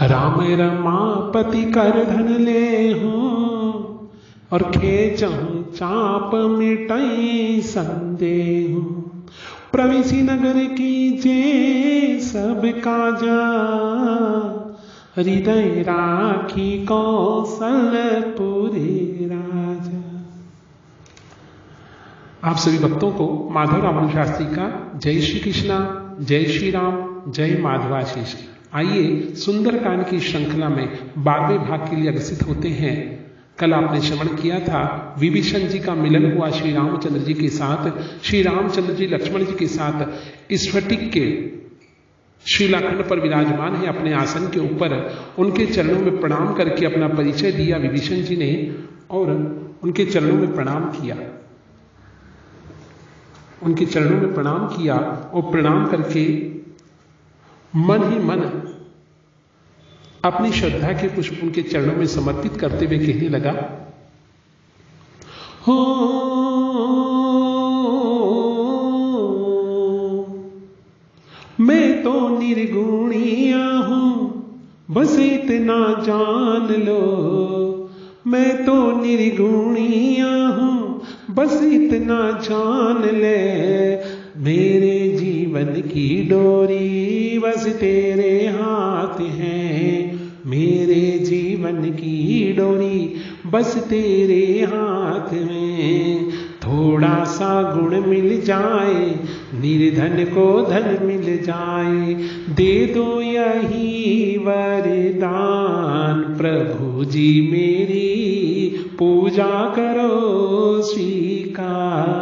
राम रमापति कर धन ले हूँ और खेचहूँ चाप मिटाई संदेह। प्रवेशी नगर कीजे सब काजा हृदय राखी कौशलपुरी राजा। आप सभी भक्तों को माधव रामानुज शास्त्री का जय श्री कृष्णा, जय श्री राम, जय माधवाशीष। आइए सुंदरकांड की श्रृंखला में 12वें भाग के लिए अग्रसित होते हैं। कल आपने श्रवण किया था विभीषण जी का मिलन हुआ श्री रामचंद्र जी के साथ। श्री रामचंद्र जी लक्ष्मण जी के साथ स्फटिक के शिलाखंड पर विराजमान है अपने आसन के ऊपर। उनके चरणों में प्रणाम करके अपना परिचय दिया विभीषण जी ने और उनके चरणों में प्रणाम किया। उनके चरणों में प्रणाम किया और प्रणाम करके मन ही मन अपनी श्रद्धा के पुष्प उनके चरणों में समर्पित करते हुए कहने लगा, हो मैं तो निर्गुणिया हूं बस इतना जान लो। मैं तो निर्गुणिया हूं बस इतना जान ले। मेरे जीवन की डोरी बस तेरे हाथ है। मेरे जीवन की डोरी बस तेरे हाथ में। थोड़ा सा गुण मिल जाए निर्धन को धन मिल जाए। दे दो यही वरदान प्रभु जी मेरी पूजा करो स्वीकार।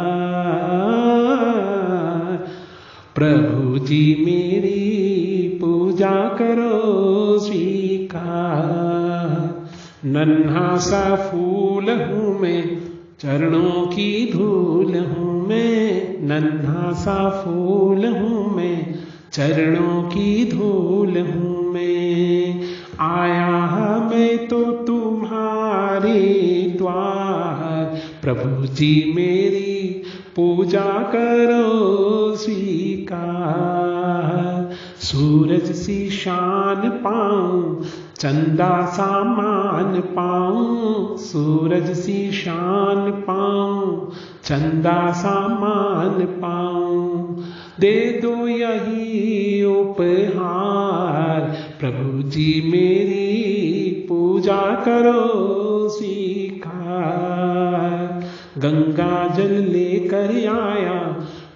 प्रभु जी मेरी पूजा करो स्वीकार। नन्हा सा फूल हूं मैं चरणों की धूल हूं मैं। नन्हा सा फूल हूं मैं चरणों की धूल हूं मैं। आया मैं तो तुम्हारे द्वार। प्रभु जी मेरी पूजा करो स्वीकार। सूरज सी शान पाऊं चंदा सा मान पाऊं। सूरज सी शान पाऊं चंदा सा मान पाऊं। दे दो यही उपहार प्रभु जी मेरी पूजा करो स्वीकार। गंगा जल लेकर आया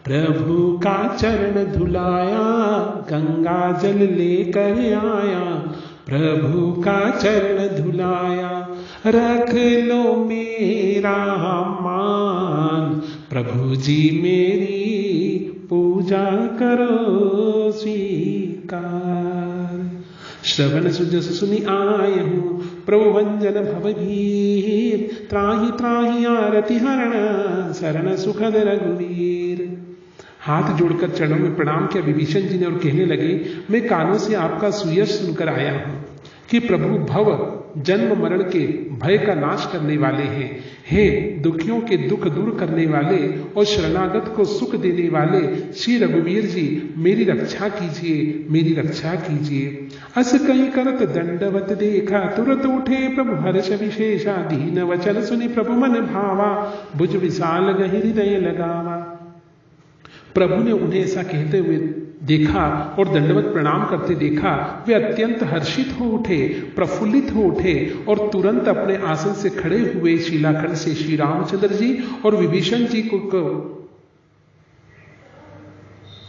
प्रभु का चरण धुलाया। गंगा जल लेकर आया प्रभु का चरण धुलाया। रख लो मेरा मान प्रभु जी मेरी पूजा करो स्वीकार। श्रवण सुजस सुनि आय हूँ प्रभु वंजन भवभीर। त्राहि त्राहि आरति हरण शरण सुखद रघुवीर। हाथ जोड़कर चरणों में प्रणाम किया विभीषण जी ने और कहने लगे, मैं कानों से आपका सुयश सुनकर आया हूं कि प्रभु भव जन्म मरण के भय का नाश करने वाले हैं। हे दुखियों के दुख दूर करने वाले और शरणागत को सुख देने वाले श्री रघुवीर जी मेरी रक्षा कीजिए, मेरी रक्षा कीजिए। अस कहीं करत दंडवत देखा तुरत उठे प्रभु हर्ष विशेषा। दीन वचन सुनि प्रभु मन भावा भुज विशाल गहि हृदय लगावा। प्रभु ने उन्हें ऐसा कहते हुए देखा और दंडवत प्रणाम करते देखा। वे अत्यंत हर्षित हो उठे, प्रफुल्लित हो उठे और तुरंत अपने आसन से खड़े हुए शिलाखंड से श्री रामचंद्र जी और विभीषण जी को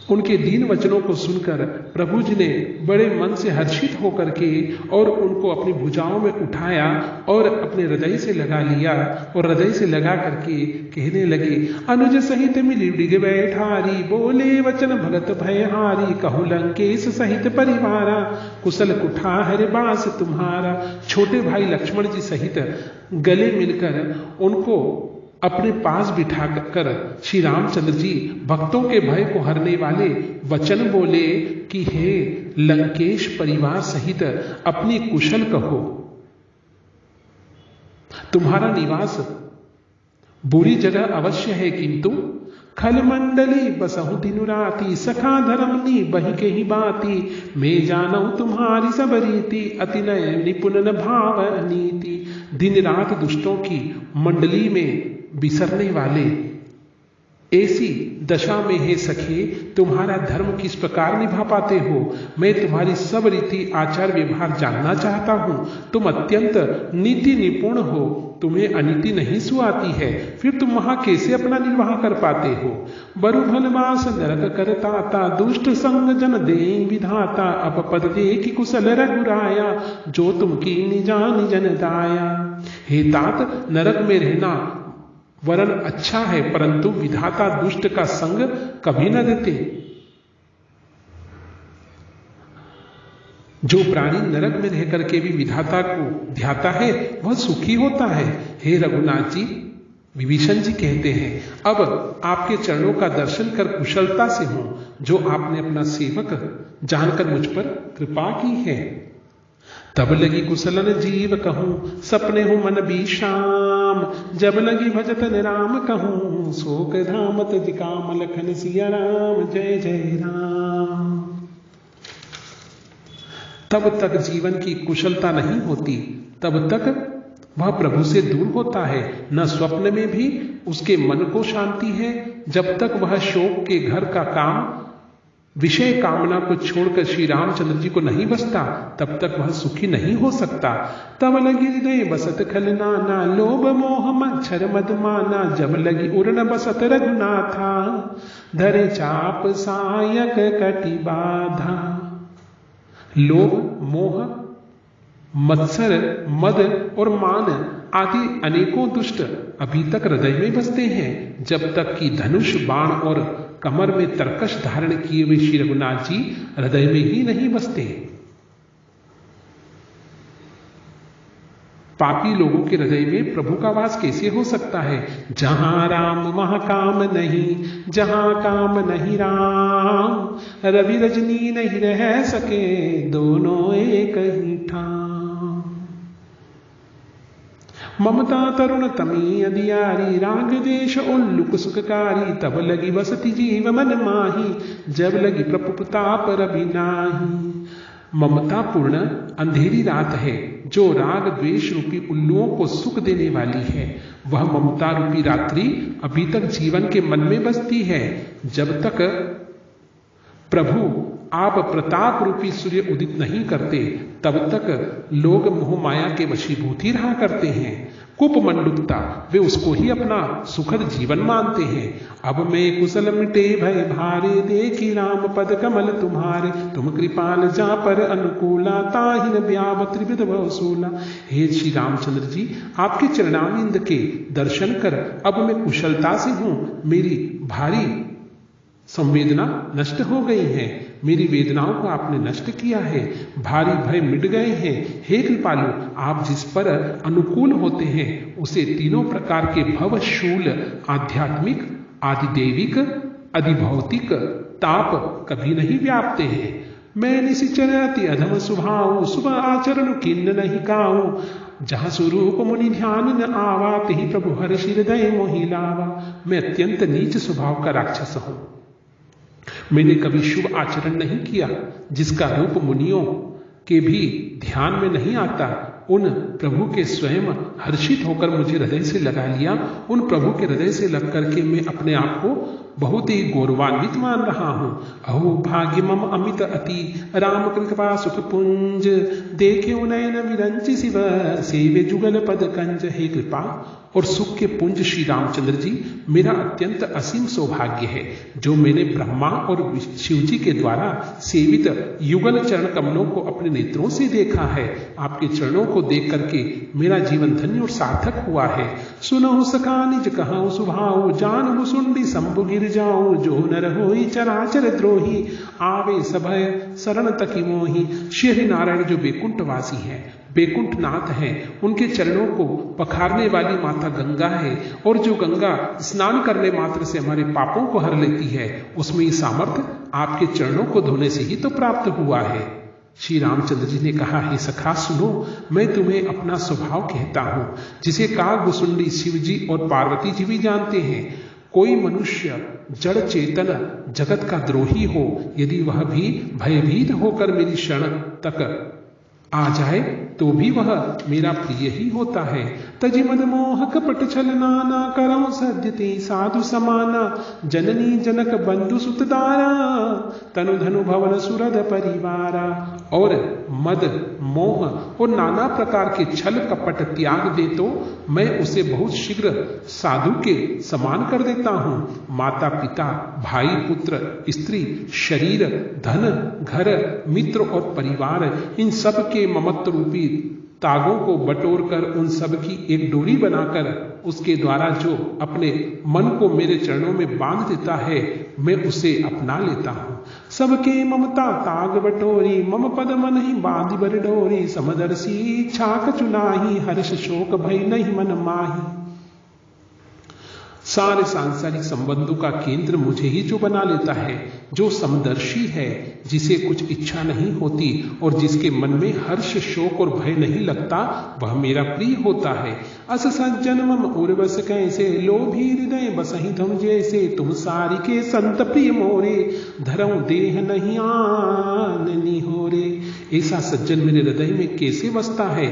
उनके दीन वचनों को सुनकर प्रभु जी ने बड़े मन से हर्षित होकर के और उनको अपनी भुजाओं में उठाया और अपने हृदय से लगा लिया और हृदय से लगा करके कहने लगे, अनुज सहित मिली डिग बैठारी। बोले वचन भगत भयहारी। कहु लंकेश सहित परिवारा कुशल कुठार बास तुम्हारा। छोटे भाई लक्ष्मण जी सहित गले मिलकर उनको अपने पास बिठा कर श्री रामचंद्र जी भक्तों के भय को हरने वाले वचन बोले कि हे लंकेश परिवार सहित अपनी कुशल कहो। तुम्हारा निवास बुरी जगह अवश्य है, किंतु खल मंडली बसहु दिनु राती, सखा धर्मनी बहि के ही बाती, मैं जानऊ तुम्हारी सब रीति, अति नय निपुण न भाव नीति। दिन रात दुष्टों की मंडली में बिसरने वाले, ऐसी दशा में हे सखे तुम्हारा धर्म किस प्रकार निभा पाते हो। मैं तुम्हारी सब रीति आचार व्यवहार जानना चाहता हूं। तुम अत्यंत नीति निपुण हो, तुम्हें अनीति नहीं सुहाती है, फिर तुम वहां कैसे अपना निर्वाह कर पाते हो। बरु भलवास नरक करताता, दुष्ट संग जन दे विधाता, अपपद दे कि कुशल रघुराया, जो तुम की निजान जन दाया। हे तात, नरक में रहना वरन अच्छा है, परंतु विधाता दुष्ट का संग कभी न देते। जो प्राणी नरक में रह करके भी विधाता को ध्याता है वह सुखी होता है। हे रघुनाथ जी, विभीषण जी कहते हैं, अब आपके चरणों का दर्शन कर कुशलता से हूं, जो आपने अपना सेवक जानकर मुझ पर कृपा की है। तब लगी कुशलन जीव कहूं, सपने हो मन विश्राम, जब लगी भजत राम कहूं, शोक धामत जिकाम लखन सिया राम, जय जय राम। तब तक जीवन की कुशलता नहीं होती, तब तक वह प्रभु से दूर होता है। न स्वप्न में भी उसके मन को शांति है। जब तक वह शोक के घर का काम, विषय कामना को छोड़कर श्री रामचंद्र जी को नहीं बसता, तब तक वह सुखी नहीं हो सकता। तब लगी हृदय बसत खल नाना, लोभ मोह मच्छर मदमाना, जब लगी उड़न बसत रघुनाथा, धरे चाप सायक कटि बाधा। लोभ मोह मत्सर मद और मान आदि अनेकों दुष्ट अभी तक हृदय में बसते हैं, जब तक कि धनुष बाण और कमर में तरकश धारण किए हुए श्री रघुनाथ जी हृदय में ही नहीं बसते। पापी लोगों के हृदय में प्रभु का वास कैसे हो सकता है। जहां राम वहां काम नहीं, जहां काम नहीं राम, रवि रजनी नहीं रह सके, दोनों एक ही ठाम। ममता तरुण तमी अधियारी, राग देश उल्लुक सुखकारी, तब लगी बसती जीव मन माही, जब लगी प्रताप रवि नाही। ममता पूर्ण अंधेरी रात है, जो राग द्वेष रूपी उल्लुओं को सुख देने वाली है। वह ममता रूपी रात्रि अभी तक जीवन के मन में बसती है। जब तक प्रभु आप प्रताप रूपी सूर्य उदित नहीं करते, तब तक लोग मोह माया के वशीभूत ही रहा करते हैं। कुप मंडुकता, वे उसको ही अपना सुखद जीवन मानते हैं। अब मैं कुशल मिटे भय भारे, देखी राम पद कमल तुम्हारे, तुम कृपाल जा पर अनुकूला, ताहिन ब्याव त्रिविध वसूला। हे श्री रामचंद्र जी, आपके चरणारविंद के दर्शन कर अब मैं कुशलता से हूं। मेरी भारी संवेदना नष्ट हो गई है, मेरी वेदनाओं को आपने नष्ट किया है, भारी भय मिट गए हैं। हे कृपालु, आप जिस पर अनुकूल होते हैं उसे तीनों प्रकार के भवशूल आध्यात्मिक, आदिदेविक, अधिभौतिक ताप कभी नहीं व्यापते हैं। मैं निशिचर अति अधम स्वभाव, शुभ आचरण किन्न नहीं काऊ, जहां स्वरूप मुनि ध्यान न आवा, ही प्रभु हर्ष हृदय मोहि लावा। मैं अत्यंत नीच स्वभाव का राक्षस हूं। मैंने कभी शुभ आचरण नहीं किया, जिसका रूप मुनियों के भी ध्यान में नहीं आता। उन प्रभु के स्वयं हर्षित होकर मुझे हृदय से लगा लिया। उन प्रभु के हृदय से लग करके मैं अपने आप को बहुत ही गौरवान्वित मान रहा हूं। अहो भाग्य मम अमित अति, राम कृपा सुख पुंज, देखे नयन विरंचि शिव, सेवे जुगल पद कंज। हे कृपा और सुख के पुंज श्री रामचंद्र जी, मेरा अत्यंत असीम सौभाग्य है जो मैंने ब्रह्मा और शिव जी के द्वारा सेवित युगल चरण कमलों को अपने नेत्रों से देखा है। आपके चरणों को देख करके मेरा जीवन धन्य और सार्थक हुआ है। सुनहु सखा निज कहाऊ सुभाऊ, जानहु सुंडी शंभु गिर जाऊं, जो नर होई चराचर द्रोही, आवे सभय शरण तकी मोही। श्री नारायण जो बैकुंठवासी है, बैकुंठनाथ है, उनके चरणों को पखारने वाली माता गंगा है, और जो गंगा स्नान करने मात्र से हमारे पापों को हर लेती है, उसमें ये सामर्थ्य आपके चरणों को धोने से ही तो प्राप्त हुआ है। श्री रामचंद्र जी ने कहा, हे सखा सुनो, मैं तुम्हें अपना स्वभाव कहता हूं, जिसे काग भुसुंडी शिव जी और पार्वती जी भी जानते हैं। कोई मनुष्य जड़ चेतन जगत का द्रोही हो, यदि वह भी भयभीत होकर मेरी शरण तक आ जाए तो भी वह मेरा प्रिय ही होता है। तजि मद मोह कपट छल नाना, करम सद्यते साधु समाना, जननी जनक बंधु सुतदारा, तनु धनु भवन सुरद परिवारा। और मद मोह और नाना प्रकार के छल कपट त्याग दे तो मैं उसे बहुत शीघ्र साधु के समान कर देता हूँ। माता पिता भाई पुत्र स्त्री शरीर धन घर मित्र और परिवार, इन सब के ममत्व रूपी तागों को बटोर कर उन सब की एक डोरी बनाकर उसके द्वारा जो अपने मन को मेरे चरणों में बांध देता है, मैं उसे अपना लेता हूँ। सबके ममता ताग बटोरी, मम पद मन ही बांधी बर डोरी, समदर्शी छाक चुनाही, हर्ष शोक भय नहीं मन माही। सारे सांसारिक संबंधों का केंद्र मुझे ही जो बना लेता है, जो समदर्शी है, जिसे कुछ इच्छा नहीं होती और जिसके मन में हर्ष शोक और भय नहीं लगता, वह मेरा प्रिय होता है। अस सज्जन मम उर्वस कैसे, लोभी हृदय बसहि तुम जैसे, तुम सारी के संत प्रिय मोरे, धरऊं देह नहीं आननी हो रे। ऐसा सज्जन मेरे हृदय में कैसे बसता है,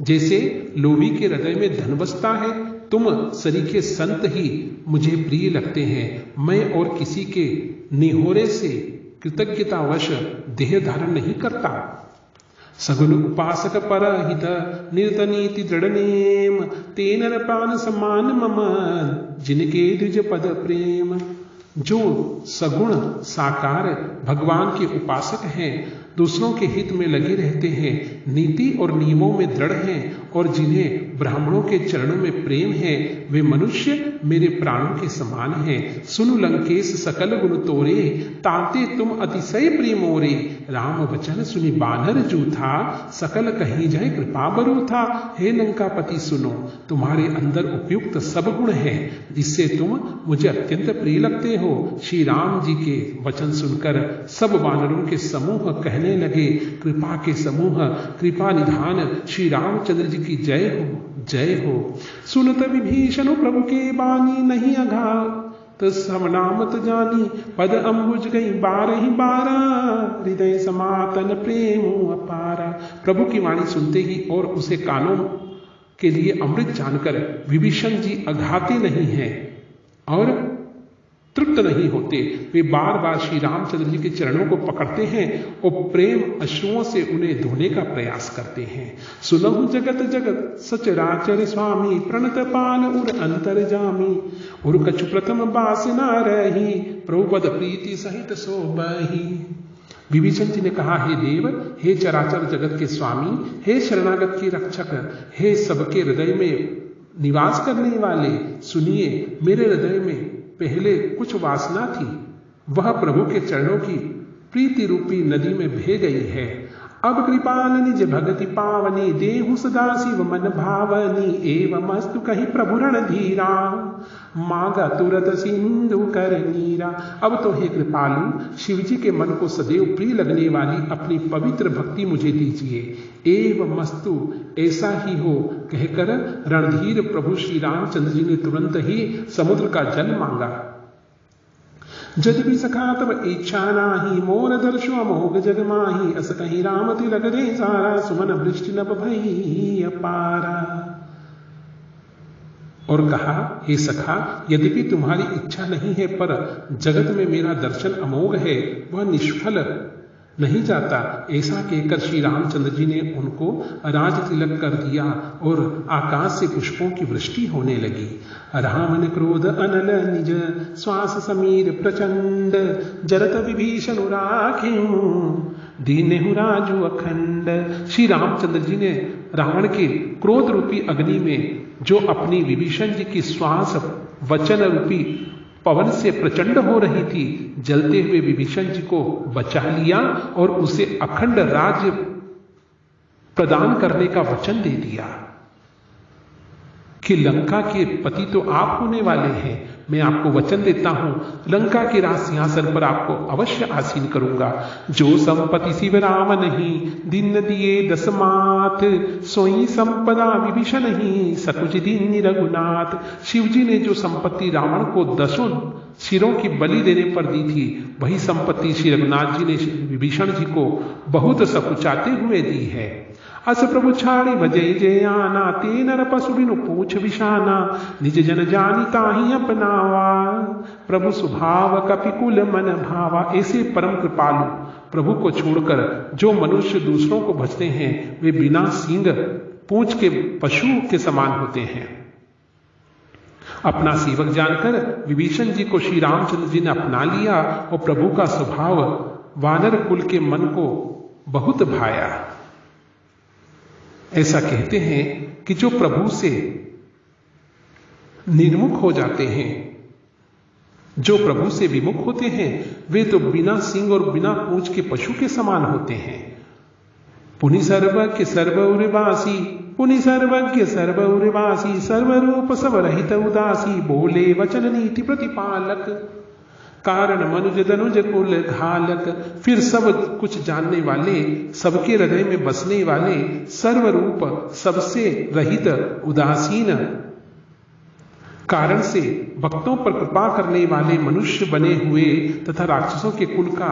जैसे लोभी के हृदय में धन बसता है। तुम सरीखे संत ही मुझे प्रिय लगते हैं। मैं और किसी के निहोरे से कृतज्ञतावश देह धारण नहीं करता। सगुन उपासक परहित निरत नीति दृढ़ नेम, तेनर प्राण समान मम जिनके द्विज पद प्रेम। जो सगुण साकार भगवान के उपासक हैं, दूसरों के हित में लगे रहते हैं, नीति और नियमों में दृढ़ हैं और जिन्हें ब्राह्मणों के चरणों में प्रेम है, वे मनुष्य मेरे प्राणों के समान हैं। सुनु लंकेश सकल गुण तोरे, ताते तुम अतिशय प्रेम मोरे। राम वचन सुनि बानर जूथा, सकल कहीं जाए कृपा बरू था। हे लंकापति सुनो, तुम्हारे अंदर उपयुक्त सब गुण हैं, जिससे तुम मुझे अत्यंत प्रिय लगते हो। श्री राम जी के वचन सुनकर सब वानरों के समूह कहने लगे, कृपा के समूह कृपा निधान श्री रामचंद्र जी की जय हो जय हो। सुनत विभीषण प्रभु के बानी, नहीं अघात सब नामत जानी। पद अम्बुज गई 12 हृदय समातन प्रेम अपारा। प्रभु की वाणी सुनते ही और उसे कानों के लिए अमृत जानकर विभीषण जी अघाते नहीं हैं और तृप्त नहीं होते। वे बार बार श्री रामचंद्र जी के चरणों को पकड़ते हैं और प्रेम अश्रुओं से उन्हें धोने का प्रयास करते हैं। सुनहु जगत जगत सचराचर स्वामी, प्रणत पान उर अंतर जामी। उर कछु प्रथम बास न रही, प्रभुपद प्रीति सहित सोबही। विभीषण जी ने कहा, हे देव, हे चराचर जगत के स्वामी, हे शरणागत के रक्षक, हे सबके हृदय में निवास करने वाले, सुनिए, मेरे हृदय में पहले कुछ वासना थी, वह प्रभु के चरणों की प्रीति रूपी नदी में बह गई है। अब कृपाल निज भगति पावनी, देहु सदा शिव मन भावनी। एवमस्तु कहि प्रभु रण धीरा, मांगा तुरत सिंधु कर नीरा। अब तो हे कृपालु, शिव जी के मन को सदैव प्रिय लगने वाली अपनी पवित्र भक्ति मुझे दीजिए। एवमस्तु, ऐसा ही हो कहकर रणधीर प्रभु श्री रामचंद्र जी ने तुरंत ही समुद्र का जल मांगा। यद्यपि सखा तब इच्छा नाही, मोर दर्शो अमोघ जग माही। अस कहीं राम तिलक रे सारा, सुमन वृष्टि नभ भई अपारा। और कहा, हे सखा, यद्यपि तुम्हारी इच्छा नहीं है, पर जगत में मेरा दर्शन अमोघ है, वह निष्फल नहीं जाता। ऐसा कहकर श्री रामचंद्र जी ने उनको राज तिलक कर दिया और आकाश से पुष्पों की वृष्टि होने लगी। रामन क्रोध अनल निज, श्वास समीर प्रचंड। जरत विभीषण राखियो, दीनेहु राजू अखंड। श्री रामचंद्र जी ने रावण के क्रोध रूपी अग्नि में जो अपनी विभीषण जी की श्वास वचन रूपी पवन से प्रचंड हो रही थी, जलते हुए विभीषण जी को बचा लिया और उसे अखंड राज्य प्रदान करने का वचन दे दिया। कि लंका के पति तो आप होने वाले हैं। मैं आपको वचन देता हूं, लंका के राज सिंहासन पर आपको अवश्य आसीन करूंगा। जो संपत्ति शिव राम नहीं, दिन दिए 10 मात, सोई संपदा विभीषण नहीं, सकुच दीन रघुनाथ। शिव जी ने जो संपत्ति रावण को 10 सिरों की बलि देने पर दी थी, वही संपत्ति श्री रघुनाथ जी ने विभीषण जी को बहुत सकुचाते हुए दी है। अस प्रभु छाड़ी भजय जयाना, ते नर पशु बिनु पूछ विषाना, निज जन जानी ताहि अपनावा, प्रभु स्वभाव कपिकुल मन भावा। ऐसे परम कृपालु प्रभु को छोड़कर जो मनुष्य दूसरों को भजते हैं, वे बिना सींग पूंछ के पशु के समान होते हैं। अपना सेवक जानकर विभीषण जी को श्री रामचंद्र जी ने अपना लिया और प्रभु का स्वभाव वानर कुल के मन को बहुत भाया। ऐसा कहते हैं कि जो प्रभु से निर्मुख हो जाते हैं, जो प्रभु से विमुख होते हैं, वे तो बिना सिंग और बिना पूंछ के पशु के समान होते हैं। पुनि सर्वज्ञ सर्वउर्वासी, पुनि सर्वज्ञ सर्वउर्वासी, सर्वरूप सबरहित उदासी, बोले वचन नीति प्रतिपालक, कारण मनुज दनुज कुल घालक। फिर सब कुछ जानने वाले, सबके हृदय में बसने वाले, सर्वरूप सबसे रहित उदासीन, कारण से भक्तों पर कृपा करने वाले मनुष्य बने हुए तथा राक्षसों के कुल का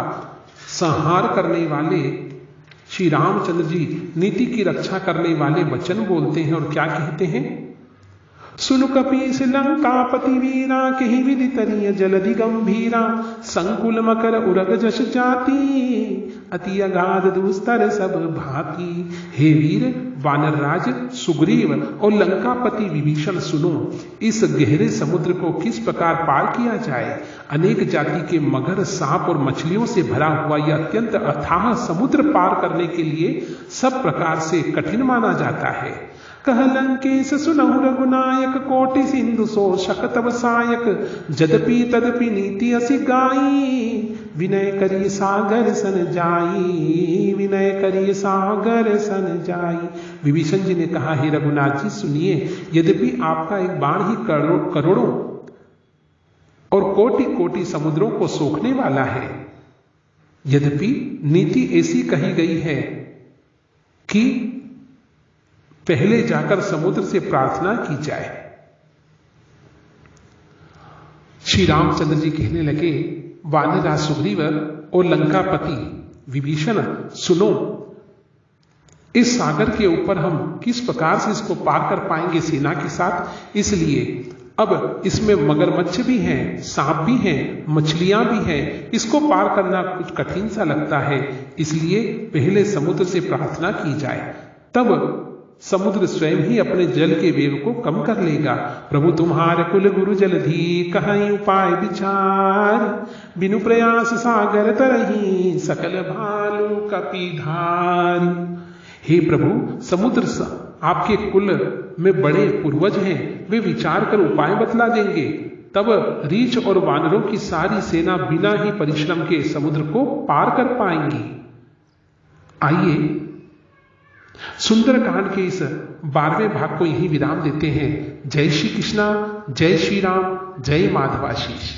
संहार करने वाले श्री रामचंद्र जी नीति की रक्षा करने वाले वचन बोलते हैं। और क्या कहते हैं? सुनु कपीस लंकापति वीरा, कही विधि तरिय जलधि गंभीरा, संकुल मकर उरग जश जाति, अति अगाध दुस्तर सब भांति। हे वीर वानरराज सुग्रीव और लंकापति विभीषण, सुनो, इस गहरे समुद्र को किस प्रकार पार किया जाए। अनेक जाति के मगर, सांप और मछलियों से भरा हुआ यह अत्यंत अथाह समुद्र पार करने के लिए सब प्रकार से कठिन माना जाता है। कह लंकेश सुनहु रघुनायक, कोटि सिंधु सो शकतव सायक, जदपि तदपि नीति असि गाई, विनय करिय सागर सन जाई, विनय करिय सागर सन जाई। विभीषण जी ने कहा, हे रघुनाथ जी सुनिए, यद्यपि आपका एक बाण ही करोड़ों और कोटि कोटि समुद्रों को सोखने वाला है, यद्यपि नीति ऐसी कही गई है कि पहले जाकर समुद्र से प्रार्थना की जाए। श्री रामचंद्र जी कहने लगे, वानरराज सुग्रीव और लंकापति विभीषण, सुनो, इस सागर के ऊपर हम किस प्रकार से इसको पार कर पाएंगे सेना के साथ। इसलिए अब इसमें मगरमच्छ भी हैं, सांप भी हैं, मछलियां भी हैं, इसको पार करना कुछ कठिन सा लगता है। इसलिए पहले समुद्र से प्रार्थना की जाए, तब समुद्र स्वयं ही अपने जल के वेग को कम कर लेगा। प्रभु तुम्हारे कुल गुरु जलधि, कहीं उपाय विचार, बिनु प्रयास सागर तरही, सकल भालू कपिधार। हे प्रभु, समुद्र आपके कुल में बड़े पूर्वज हैं, वे विचार कर उपाय बतला देंगे, तब रीछ और वानरों की सारी सेना बिना ही परिश्रम के समुद्र को पार कर पाएंगी। आइए सुंदरकांड के इस 12वें भाग को यही विराम देते हैं। जय श्री कृष्णा, जय श्री राम, जय माधवाशीष।